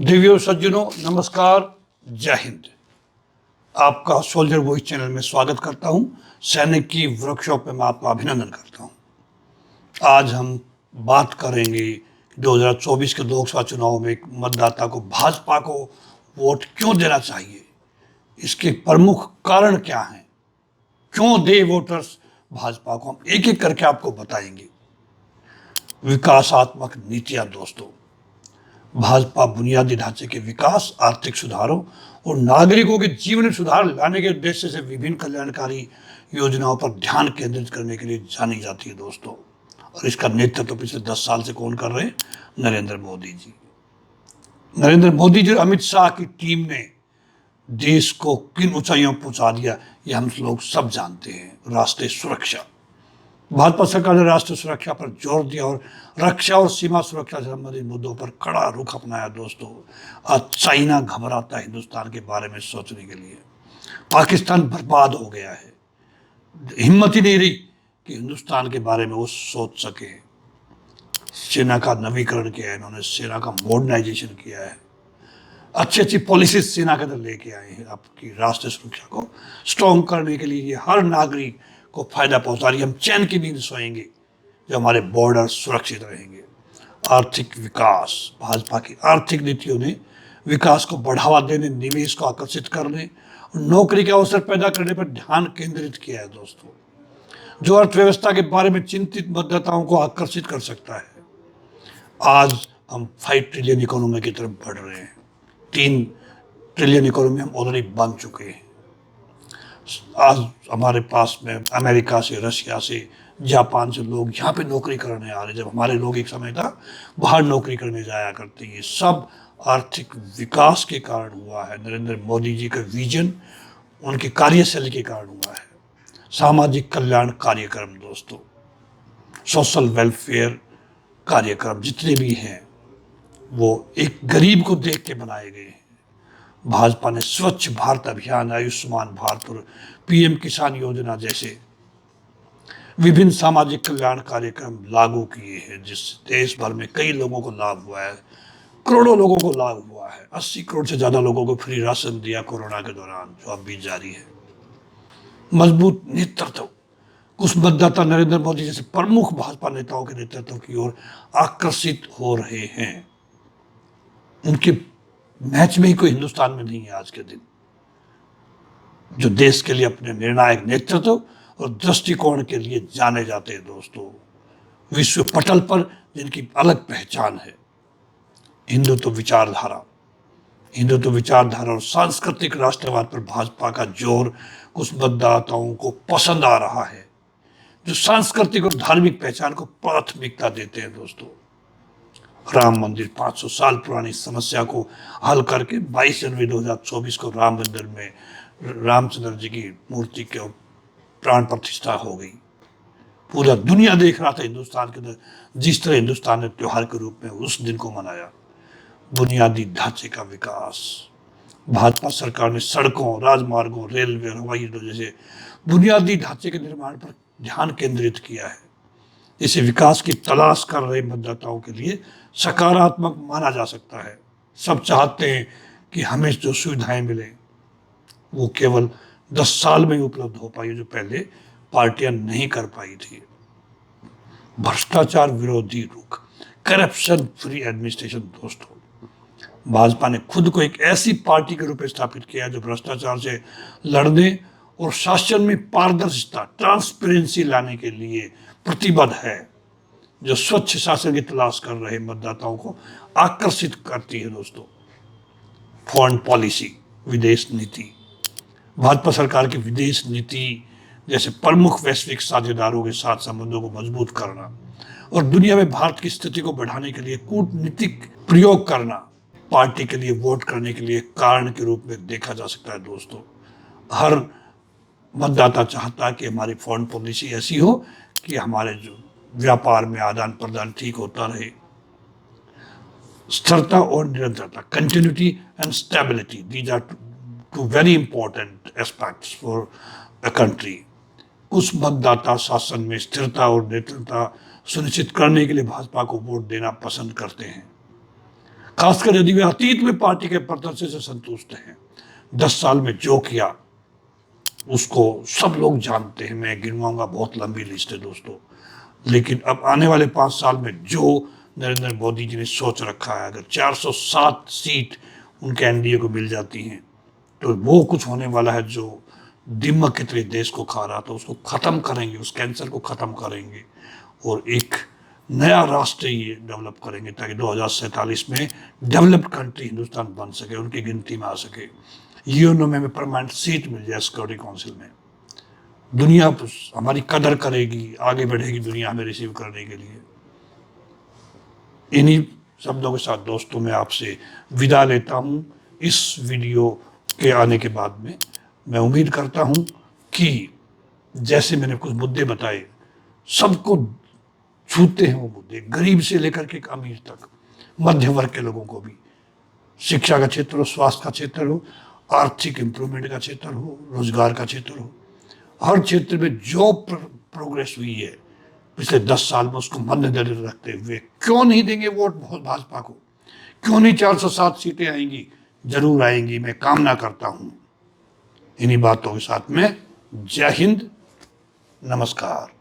दिव्यो सज्जनों, नमस्कार। जय हिंद। आपका सोल्जर वॉइस चैनल में स्वागत करता हूं। सैनिक की वर्कशॉप में मैं आपका अभिनंदन करता हूं। आज हम बात करेंगे 2024 के लोकसभा चुनाव में एक मतदाता को भाजपा को वोट क्यों देना चाहिए, इसके प्रमुख कारण क्या हैं, क्यों दे वोटर्स भाजपा को। हम एक एक करके आपको बताएंगे। विकासात्मक नीतियां दोस्तों, भाजपा बुनियादी ढांचे के विकास, आर्थिक सुधारों और नागरिकों के जीवन में सुधार लाने के उद्देश्य से विभिन्न कल्याणकारी योजनाओं पर ध्यान केंद्रित करने के लिए जानी जाती है दोस्तों। और इसका नेतृत्व पिछले 10 साल से कौन कर रहे हैं? नरेंद्र मोदी जी। नरेंद्र मोदी जी और अमित शाह की टीम ने देश को किन ऊंचाइयों पर पहुंचा दिया, ये हम लोग सब जानते हैं। राष्ट्रीय सुरक्षा, भाजपा सरकार ने राष्ट्रीय सुरक्षा पर जोर दिया और रक्षा और सीमा सुरक्षा से संबंधित मुद्दों पर कड़ा रुख अपनाया दोस्तों। आज चाइना घबराता है हिंदुस्तान के बारे में सोचने के लिए। पाकिस्तान बर्बाद हो गया है, हिम्मत ही नहीं रही कि हिंदुस्तान के बारे में वो सोच सके। सेना का नवीकरण किया है इन्होंने, सेना का मॉडर्नाइजेशन किया है, अच्छी अच्छी पॉलिसीज सेना के अंदर लेके आए हैं आपकी राष्ट्रीय सुरक्षा को स्ट्रॉन्ग करने के लिए। ये हर नागरिक को फायदा पहुंचा रही है। हम चैन की नींद सोएंगे जो हमारे बॉर्डर सुरक्षित रहेंगे। आर्थिक विकास, भाजपा की आर्थिक नीतियों ने विकास को बढ़ावा देने, निवेश को आकर्षित करने और नौकरी के अवसर पैदा करने पर ध्यान केंद्रित किया है दोस्तों, जो अर्थव्यवस्था के बारे में चिंतित मतदाताओं को आकर्षित कर सकता है। आज हम 5 ट्रिलियन इकोनॉमी की तरफ बढ़ रहे हैं। 3 ट्रिलियन इकोनॉमी हम ऑलरेडी बन चुके हैं। आज हमारे पास में अमेरिका से, रशिया से, जापान से लोग यहाँ पे नौकरी करने आ रहे। जब हमारे लोग एक समय था बाहर नौकरी करने जाया करते, ये सब आर्थिक विकास के कारण हुआ है। नरेंद्र मोदी जी का विजन, उनकी कार्यशैली के कारण हुआ है। सामाजिक कल्याण कार्यक्रम दोस्तों, सोशल वेलफेयर कार्यक्रम जितने भी हैं वो एक गरीब को देख के बनाए गए हैं। भाजपा ने स्वच्छ भारत अभियान, आयुष्मान भारत और पीएम किसान योजना जैसे विभिन्न सामाजिक कल्याण कार्यक्रम लागू किए हैं, जिससे देश भर में कई लोगों को लाभ हुआ है, करोड़ों लोगों को लाभ हुआ है। 80 करोड़ से ज्यादा लोगों को फ्री राशन दिया कोरोना के दौरान, जो अब भी जारी है। मजबूत नेतृत्व, कुछ मतदाता नरेंद्र मोदी जैसे प्रमुख भाजपा नेताओं के नेतृत्व की ओर आकर्षित हो रहे हैं। उनके मैच में ही कोई हिंदुस्तान में नहीं है आज के दिन, जो देश के लिए अपने निर्णायक नेतृत्व और दृष्टिकोण के लिए जाने जाते हैं दोस्तों। विश्व पटल पर जिनकी अलग पहचान है। हिंदुत्व विचारधारा, हिंदुत्व विचारधारा और सांस्कृतिक राष्ट्रवाद पर भाजपा का जोर कुछ मतदाताओं को पसंद आ रहा है, जो सांस्कृतिक और धार्मिक पहचान को प्राथमिकता देते हैं दोस्तों। राम मंदिर 500 साल पुरानी समस्या को हल करके 22 जनवरी 2024 को राम मंदिर में रामचंद्र जी की मूर्ति के प्राण प्रतिष्ठा हो गई। पूरा दुनिया देख रहा था हिंदुस्तान के अंदर, जिस तरह हिंदुस्तान ने त्योहार के रूप में उस दिन को मनाया। बुनियादी ढांचे का विकास, भाजपा सरकार ने सड़कों, राजमार्गों, रेलवे, हवाई अड्डों जैसे बुनियादी ढांचे के निर्माण पर ध्यान केंद्रित किया है। इसे विकास की तलाश कर रहे मतदाताओं के लिए सकारात्मक माना जा सकता है। सब चाहते हैं कि हमें जो सुविधाएं मिले वो केवल 10 साल में ही उपलब्ध हो पाई, जो पहले पार्टियां नहीं कर पाई थी। भ्रष्टाचार विरोधी रुख, करप्शन फ्री एडमिनिस्ट्रेशन दोस्तों, भाजपा ने खुद को एक ऐसी पार्टी के रूप में स्थापित किया जो भ्रष्टाचार से लड़ने और शासन में पारदर्शिता, ट्रांसपेरेंसी लाने के लिए प्रतिबद्ध है, जो स्वच्छ शासन की तलाश कर रहे मतदाताओं को आकर्षित करती है दोस्तों। फॉरेन पॉलिसी, विदेश नीति, भाजपा सरकार की विदेश नीति जैसे प्रमुख वैश्विक साझेदारों के साथ संबंधों को मजबूत करना और दुनिया में भारत की स्थिति को बढ़ाने के लिए कूटनीतिक प्रयोग करना पार्टी के लिए वोट करने के लिए कारण के रूप में देखा जा सकता है दोस्तों। हर मतदाता चाहता है कि हमारी फॉरेन पॉलिसी ऐसी हो कि हमारे जो व्यापार में आदान प्रदान ठीक होता रहे। स्थिरता और निरंतरता, continuity and stability, these are two very important aspects for a country. कुछ मतदाता शासन में स्थिरता और निरंतरता सुनिश्चित करने के लिए भाजपा को वोट देना पसंद करते हैं। खासकर यदि वे अतीत में पार्टी के प्रदर्शन से संतुष्ट हैं। 10 साल में जो किया उसको सब लोग जानते हैं, मैं गिनवाऊंगा, बहुत लंबी लिस्ट है दोस्तों। लेकिन अब आने वाले 5 साल में जो नरेंद्र मोदी जी ने सोच रखा है, अगर 407 सीट उनके एनडीए को मिल जाती हैं तो वो कुछ होने वाला है जो दिमक की तरह देश को खा रहा था, उसको ख़त्म करेंगे, उस कैंसर को ख़त्म करेंगे और एक नया राष्ट्र ये डेवलप करेंगे ताकि 2047 में डेवलप्ड कंट्री हिंदुस्तान बन सके, उनकी गिनती में आ सके। यूएनओ में परमानेंट सीट मिल जाए सिक्योरिटी काउंसिल में, दुनिया हमारी कदर करेगी, आगे बढ़ेगी दुनिया हमें रिसीव करने के लिए। इन्हीं शब्दों के साथ दोस्तों मैं आपसे विदा लेता हूँ इस वीडियो के आने के बाद में। मैं उम्मीद करता हूँ कि जैसे मैंने कुछ मुद्दे बताए सबको छूते हैं वो मुद्दे, गरीब से लेकर के अमीर तक, मध्य वर्ग के लोगों को भी। शिक्षा का क्षेत्र हो, स्वास्थ्य का क्षेत्र हो, आर्थिक इंप्रूवमेंट का क्षेत्र हो, रोजगार का क्षेत्र हो, हर क्षेत्र में जो प्रोग्रेस हुई है पिछले 10 साल में उसको मद्देनजर रखते हुए क्यों नहीं देंगे वोट भाजपा को, क्यों नहीं 407 सीटें आएंगी, जरूर आएंगी, मैं कामना करता हूं। इन्हीं बातों के साथ में जय हिंद, नमस्कार।